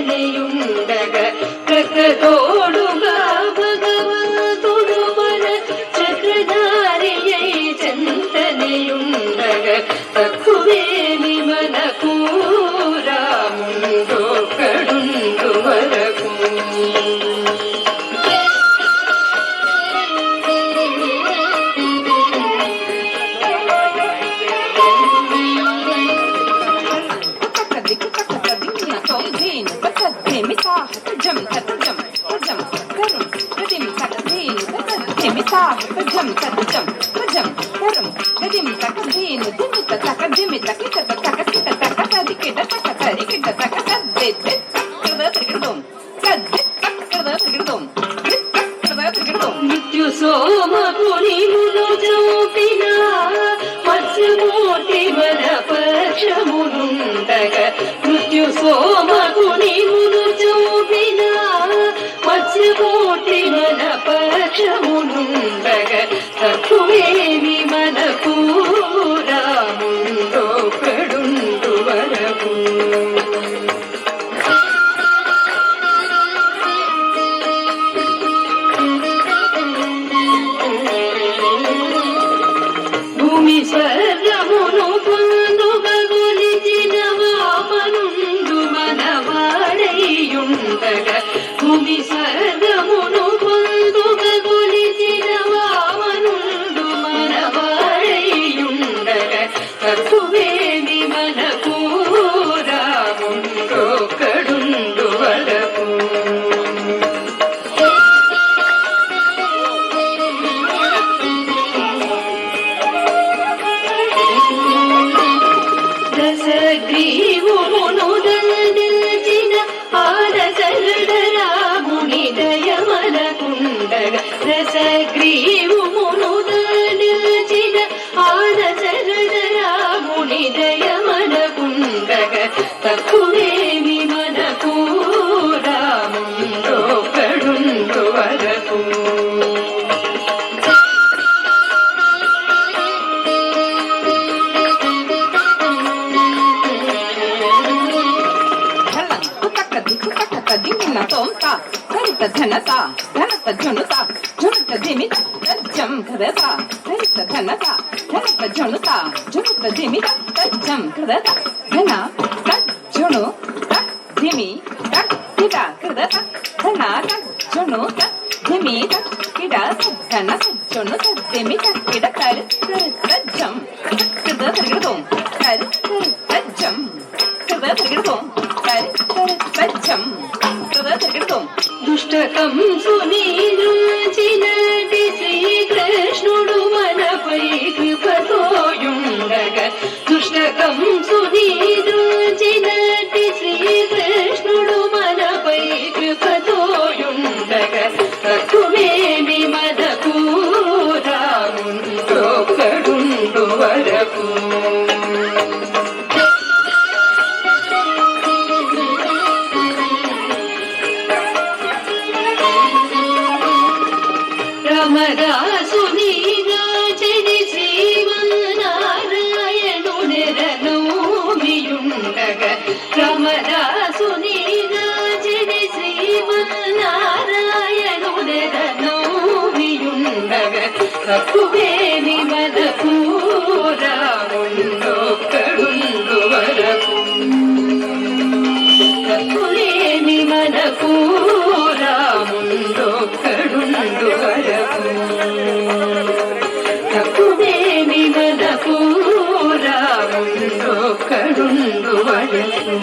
చింతనయుండగ ప్రకటోడుగా భగవంతుడు మన చక్రధారియై చింతనయుండగ తక్కువేమి మనకు రాముండొక్కడుండు వరకు నిత్యు సోమపుని మును చూపిన మత్స్యమూర్తి మన పక్షమునుండగ మృత్యు సోమపుని మును చూపిన మత్స్యమూర్తి మన పక్షమునుండగ తక్కువేమి మనకు రాముండొక్కడుండు వరకు భూమి స్వర్గమును పొందుగొలిచిన వామనుండు మనవాడైయుండగ భూమి స్వర్గమును పొందుగొలిచిన వామనుండు మనవాడైయుండగ తక్కువేమి మనకు రాముండొక్కడుండు వరకు దశగ్రీవుమును దండించిన ఆదశరథ రాముని దయమనకుండగ దశగ్రీవుమును దండించిన ఆదశరథ రాముని దయమనకుండగ తక్కువేమి మనకు రాముండొక్కడుండు వరకు ధనత ధనత జనుత జనుత ధిమిత తజ్జం కదత ధనిత ధనత ధనత జనుత జనుత ధిమిత తజ్జం కదత ధన తజ్జును తద్ధిమి తద్ధిత కదత ధన తజ్జును తద్ధిమి తక్కిడ తద్ధన తజ్జును తద్ధిమి తక్కిడ కర్ తజ్జం కద తిరగడం కర్ తజ్జం కద తిరగడం కర్ తజ్జం కద తిరగడం దుష్టకంసుని దృంచినటి శ్రీకృష్ణుడు మనపై కృపతోయుండగ దుష్టకంసుని దృంచినటి శ్రీకృష్ణుడు మనపై కృపతోయుండగ తక్కువేమి మనకు రాముండొక్కడుండు వరకు రామదాసుని గాచని శ్రీమన్నారాయణుడెరనోమియుండగ రామదాసుని గాచని శ్రీమన్నారాయణుడెరనోమియుండగ తక్కువేమి మనకు రాముండొక్కడుండు వరకు తక్కువేమి మనకు రాముండొక్కడుండు వరకు తక్కువేమి మనకు రాముండొక్కడుండు వరకు